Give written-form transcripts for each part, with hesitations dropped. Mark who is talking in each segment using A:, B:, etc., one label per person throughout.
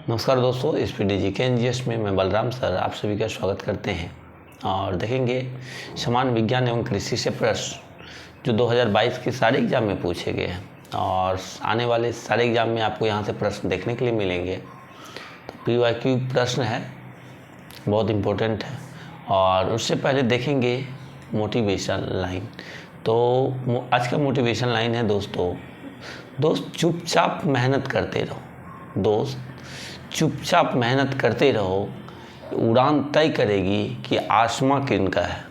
A: नमस्कार दोस्तों, इस पीडीजी के एनजीएस में मैं बलराम सर आप सभी का स्वागत करते हैं और देखेंगे समान विज्ञान एवं कृषि से प्रश्न जो 2022 के सारे एग्जाम में पूछे गए हैं और आने वाले सारे एग्जाम में आपको यहाँ से प्रश्न देखने के लिए मिलेंगे। तो पीवाईक्यू प्रश्न है, बहुत इम्पोर्टेंट है। और उससे पहले देखेंगे मोटिवेशन लाइन। तो आज का मोटिवेशन लाइन है दोस्त चुपचाप मेहनत करते रहो। दोस्त चुपचाप मेहनत करते रहो, उड़ान तय करेगी कि आसमां किनका है।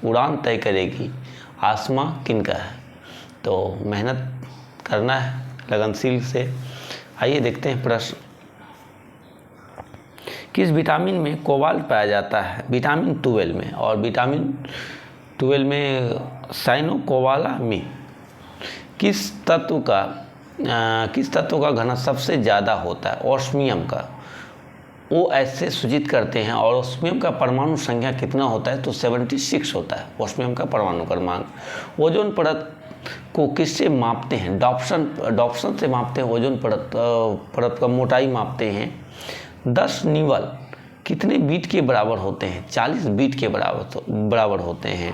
A: उड़ान तय करेगी आसमां किनका है। तो मेहनत करना है लगनशील से। आइए देखते हैं प्रश्न। किस विटामिन में कोबाल्ट पाया जाता है? विटामिन 12 में। और विटामिन 12 में साइनोकोबालामिन। किस तत्व का घनत्व सबसे ज़्यादा होता है? ऑस्मियम का। OH से सूचित करते हैं। और ऑस्मियम का परमाणु संख्या कितना होता है? तो 76 होता है ऑस्मियम का परमाणु क्रमांक। ओजोन परत को किससे मापते हैं? डॉप्सन से मापते हैं। ओजोन परत का मोटाई मापते हैं। 10 न्यूटन कितने बीट के बराबर होते हैं? 40 बीट के बराबर होते हैं।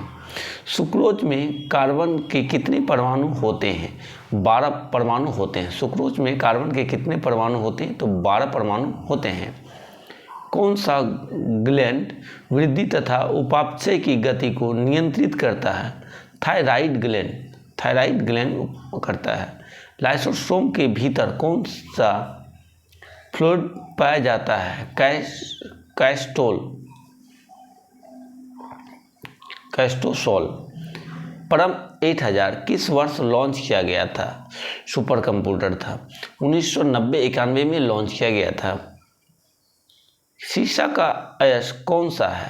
A: सुक्रोज में कार्बन के कितने परमाणु होते हैं? 12 परमाणु होते हैं। सुक्रोज में कार्बन के कितने परमाणु होते हैं? तो 12 परमाणु होते हैं। कौन सा ग्लैंड वृद्धि तथा उपापचय की गति को नियंत्रित करता है? थायराइड ग्लैंड करता है। लाइसोसोम के भीतर कौन सा फ्लूइड पाया जाता है? कैस्टोसोल। परम 8000 किस वर्ष लॉन्च किया गया था? सुपर कंप्यूटर था। 1990-91 में लॉन्च किया गया था। शीशा का अयस्क कौन सा है?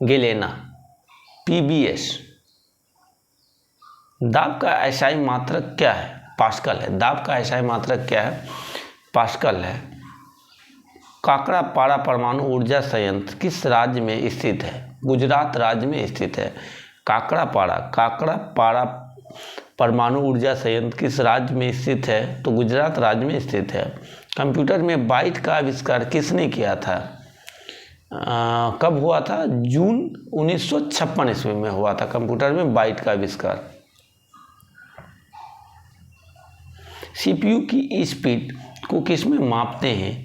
A: गेलेना। PbS। दाब का एसआई मात्रक क्या है? पास्कल है। दाब का एसआई मात्रक क्या है? पास्कल है। काकड़ापाड़ा परमाणु ऊर्जा संयंत्र किस राज्य में स्थित है? गुजरात राज्य में स्थित है। काकड़ापाड़ा परमाणु ऊर्जा संयंत्र किस राज्य में स्थित है? तो गुजरात राज्य में स्थित है। कंप्यूटर में बाइट का आविष्कार किसने किया था? कब हुआ था? जून 1956 ईस्वी में हुआ था कंप्यूटर में बाइट का आविष्कार। CPU की स्पीड को किस में मापते हैं?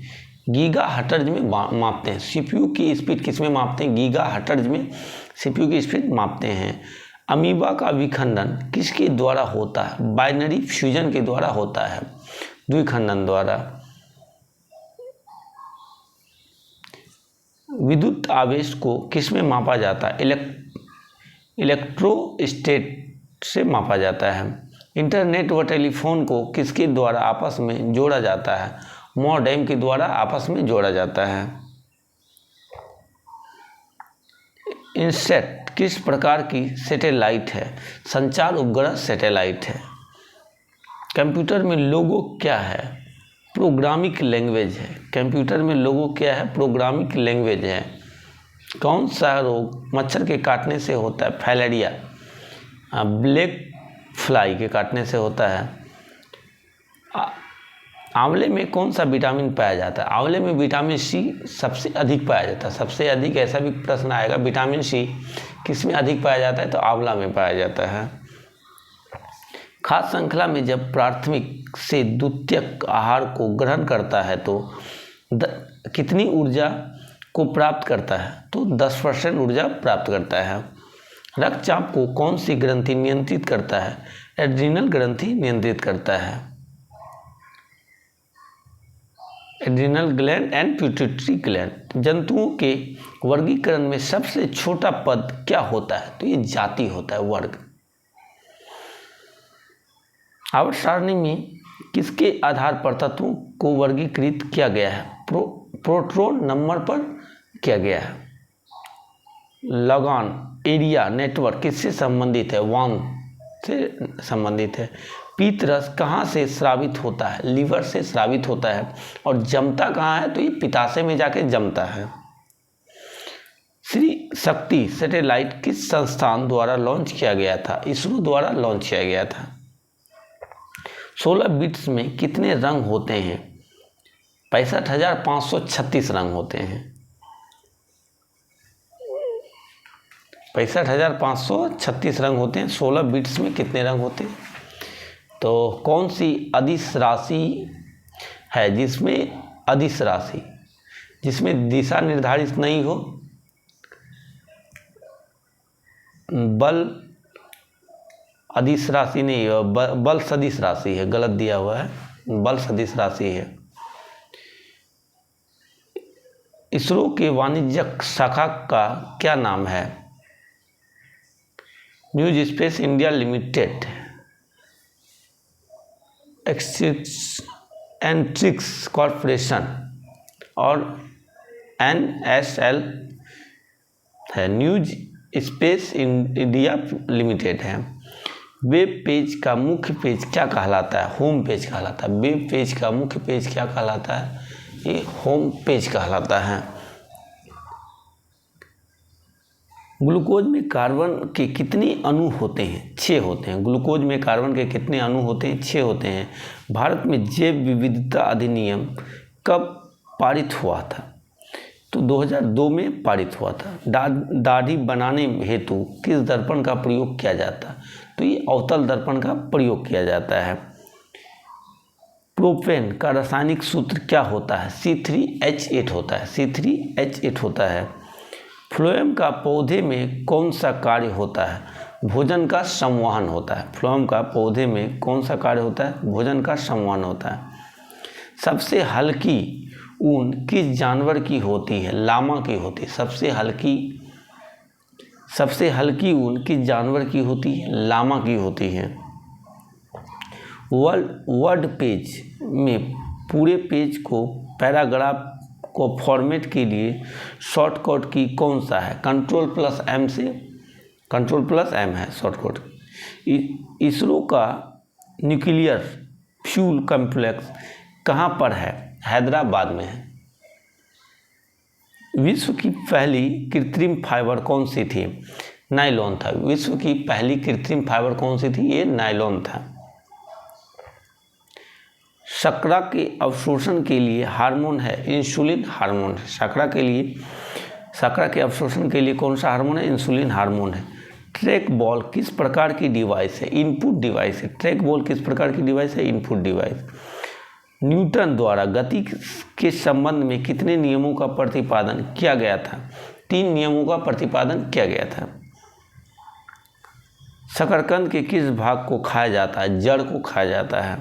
A: गीगा हर्ट्ज में मापते हैं। CPU की स्पीड किस में मापते हैं? गीगा हर्ट्ज में CPU की स्पीड मापते हैं। अमीबा का विखंडन किसके द्वारा होता है? बाइनरी फ्यूजन के द्वारा होता है, द्विखंडन द्वारा। विद्युत आवेश को किस में मापा जाता है? इलेक्ट्रोस्टैट से मापा जाता है। इंटरनेट व टेलीफोन को किसके द्वारा आपस में जोड़ा जाता है? मॉडेम के द्वारा आपस में जोड़ा जाता है। इनसेट किस प्रकार की सैटेलाइट है? संचार उपग्रह सैटेलाइट है। कंप्यूटर में लोगो क्या है? प्रोग्रामिंग लैंग्वेज है। कंप्यूटर में लोगो क्या है? प्रोग्रामिंग लैंग्वेज है। कौन सा रोग मच्छर के काटने से होता है? फाइलेरिया। ब्लैक फ्लाई के काटने से होता है। आंवले में कौन सा विटामिन पाया जाता है? आंवले में विटामिन C सबसे अधिक पाया जाता है। सबसे अधिक, ऐसा भी प्रश्न आएगा, विटामिन C किस में अधिक पाया जाता है? तो आंवला में पाया जाता है। खाद्य श्रृंखला में जब प्राथमिक से द्वितीयक आहार को ग्रहण करता है तो कितनी ऊर्जा को प्राप्त करता है? तो 10% ऊर्जा प्राप्त करता है। रक्तचाप को कौन सी ग्रंथि नियंत्रित करता है? एड्रिनल ग्रंथि नियंत्रित करता है। Adrenal gland and pituitary gland. जंतुओं के वर्गीकरण में सबसे छोटा पद क्या होता है? तो ये जाति होता है, वर्ग। आवर्त सारणी में किसके आधार पर तत्वों को वर्गीकृत किया गया है? प्रोटॉन नंबर पर किया गया है। लगान एरिया नेटवर्क किससे संबंधित है? वान से संबंधित है। पीत रस कहाँ से स्रावित होता है? लीवर से स्रावित होता है। और जमता कहाँ है? तो ये पित्ताशय में जाके जमता है। श्री शक्ति सैटेलाइट किस संस्थान द्वारा लॉन्च किया गया था? इसरो द्वारा लॉन्च किया गया था। 16 बिट्स में कितने रंग होते हैं? 65,536 रंग होते हैं। 65,536 रंग होते हैं। 16 बिट्स में कितने रंग होते हैं? तो कौन सी अदिश राशि है जिसमें अदिश राशि जिसमें दिशा निर्धारित नहीं हो? बल अदिश राशि नहीं है, बल सदिश राशि है, गलत दिया हुआ है, बल सदिश राशि है। इसरो के वाणिज्यिक शाखा का क्या नाम है? New space India limited, Antrix corporation और NSL है। न्यूज स्पेस इंडिया लिमिटेड है। वेब पेज का मुख्य पेज क्या कहलाता है? होम पेज कहलाता है। वेब पेज का मुख्य पेज क्या कहलाता है? ये होम पेज कहलाता है। ग्लूकोज में कार्बन के कितने अणु होते हैं? 6 होते हैं। ग्लूकोज में कार्बन के कितने अणु होते हैं? 6 होते हैं। भारत में जैव विविधता अधिनियम कब पारित हुआ था? तो 2002 में पारित हुआ था। दाढ़ी बनाने हेतु किस दर्पण का प्रयोग किया जाता है? तो ये अवतल दर्पण का प्रयोग किया जाता है। प्रोपेन का रासायनिक सूत्र क्या होता है? C3H8 होता है। C3H8 होता है। फ्लोएम का पौधे में कौन सा कार्य होता है? भोजन का संवहन होता है। फ्लोएम का पौधे में कौन सा कार्य होता है? भोजन का संवहन होता है। सबसे हल्की ऊन किस जानवर की होती है? लामा की होती है। सबसे हल्की ऊन किस जानवर की होती है? लामा की होती है। वर्ड पेज में पूरे पेज को पैराग्राफ को फॉर्मेट के लिए शॉर्टकट की कौन सा है? Ctrl+M है शॉर्टकट। इसरो का न्यूक्लियर फ्यूल कॉम्प्लेक्स कहाँ पर है? हैदराबाद में है। विश्व की पहली कृत्रिम फाइबर कौन सी थी? नायलॉन था। विश्व की पहली कृत्रिम फाइबर कौन सी थी? ये नायलॉन था। शर्करा के अवशोषण के लिए हार्मोन है? इंसुलिन हार्मोन है। शर्करा के अवशोषण के लिए कौन सा हार्मोन है? इंसुलिन हार्मोन है। ट्रैक बॉल किस प्रकार की डिवाइस है? इनपुट डिवाइस है। ट्रैक बॉल किस प्रकार की डिवाइस है? Input device. न्यूटन द्वारा गति के संबंध में कितने नियमों का प्रतिपादन किया गया था? 3 नियमों का प्रतिपादन किया गया था। शकरकंद के किस भाग को खाया जाता है? जड़ को खाया जाता है।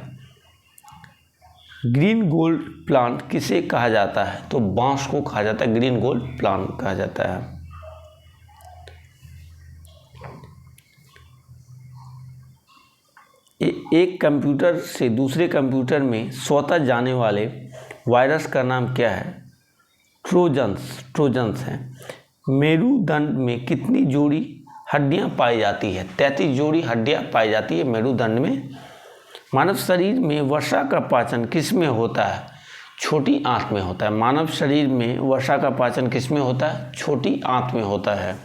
A: ग्रीन गोल्ड प्लांट किसे कहा जाता है? तो बांस को कहा जाता है। ग्रीन गोल्ड प्लांट कहा जाता है। एक कंप्यूटर से दूसरे कंप्यूटर में स्वतः जाने वाले वायरस का नाम क्या है? ट्रोजन्स हैं। मेरुदंड में कितनी जोड़ी हड्डियां पाई जाती है? 33 जोड़ी हड्डियां पाई जाती है मेरुदंड में। मानव शरीर में वसा का पाचन किस में होता है? छोटी आंत में होता है। मानव शरीर में वसा का पाचन किस में होता है? छोटी आंत में होता है।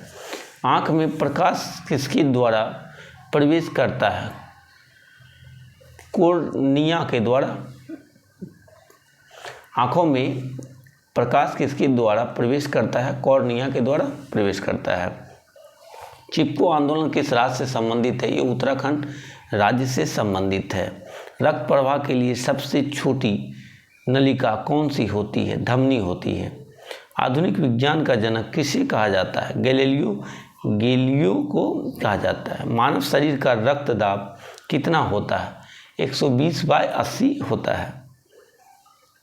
A: आँख में प्रकाश किसके द्वारा प्रवेश करता है? कॉर्निया के द्वारा। आँखों में प्रकाश किसके द्वारा प्रवेश करता है? कॉर्निया के द्वारा प्रवेश करता है। चिपको आंदोलन किस राज्य से संबंधित है? ये उत्तराखंड राज्य से संबंधित है। रक्त प्रवाह के लिए सबसे छोटी नलिका कौन सी होती है? धमनी होती है। आधुनिक विज्ञान का जनक किसे कहा जाता है? गैलीलियो को कहा जाता है। मानव शरीर का रक्त दाब कितना होता है? 120/80 होता है।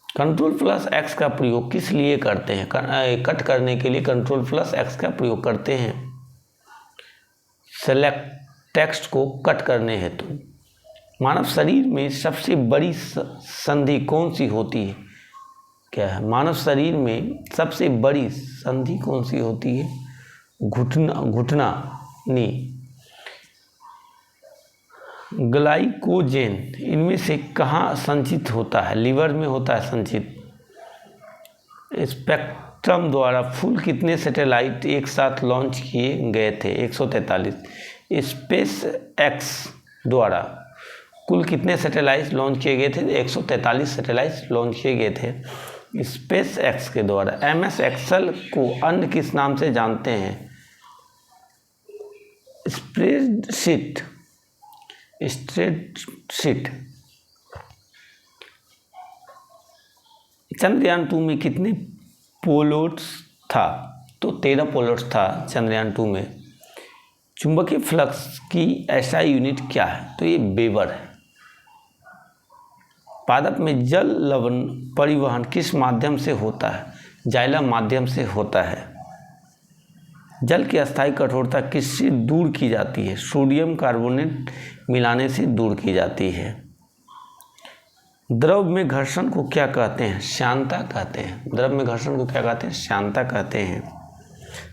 A: Ctrl+X का प्रयोग किस लिए करते हैं? कट करने के लिए Ctrl+X का प्रयोग करते हैं। सेलेक्ट टेक्स्ट को कट करने हेतु। मानव शरीर में सबसे बड़ी संधि कौन सी होती है? क्या है? मानव शरीर में सबसे बड़ी संधि कौन सी होती है? घुटना नी। ग्लाइकोजेन इनमें से कहाँ संचित होता है? लीवर में होता है संचित। स्पेक्ट्रम द्वारा फुल कितने सैटेलाइट एक साथ लॉन्च किए गए थे? 143। स्पेस एक्स द्वारा कुल कितने सैटेलाइट लॉन्च किए गए थे? 143 सैटेलाइट लॉन्च किए गए थे स्पेस एक्स के द्वारा। MS एक्सेल को अन्य किस नाम से जानते हैं? स्प्रेडशीट। चंद्रयान 2 में कितने पोलोट्स था? तो 13 पोलोट्स था चंद्रयान 2 में। चुंबकीय फ्लक्स की SI यूनिट क्या है? तो ये वेबर है। पादप में जल लवण परिवहन किस माध्यम से होता है? जाइलम माध्यम से होता है। जल की अस्थायी कठोरता किससे दूर की जाती है? सोडियम कार्बोनेट मिलाने से दूर की जाती है। द्रव में घर्षण को क्या कहते हैं? श्यानता कहते हैं। द्रव में घर्षण को क्या कहते हैं? श्यानता कहते हैं।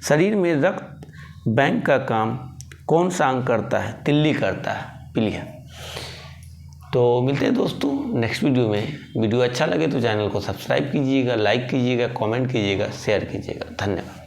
A: शरीर में रक्त बैंक का काम कौन सा अंग करता है? तिल्ली करता है, पिलिया। तो मिलते हैं दोस्तों नेक्स्ट वीडियो में। वीडियो अच्छा लगे तो चैनल को सब्सक्राइब कीजिएगा, लाइक कीजिएगा, कमेंट कीजिएगा, शेयर कीजिएगा। धन्यवाद।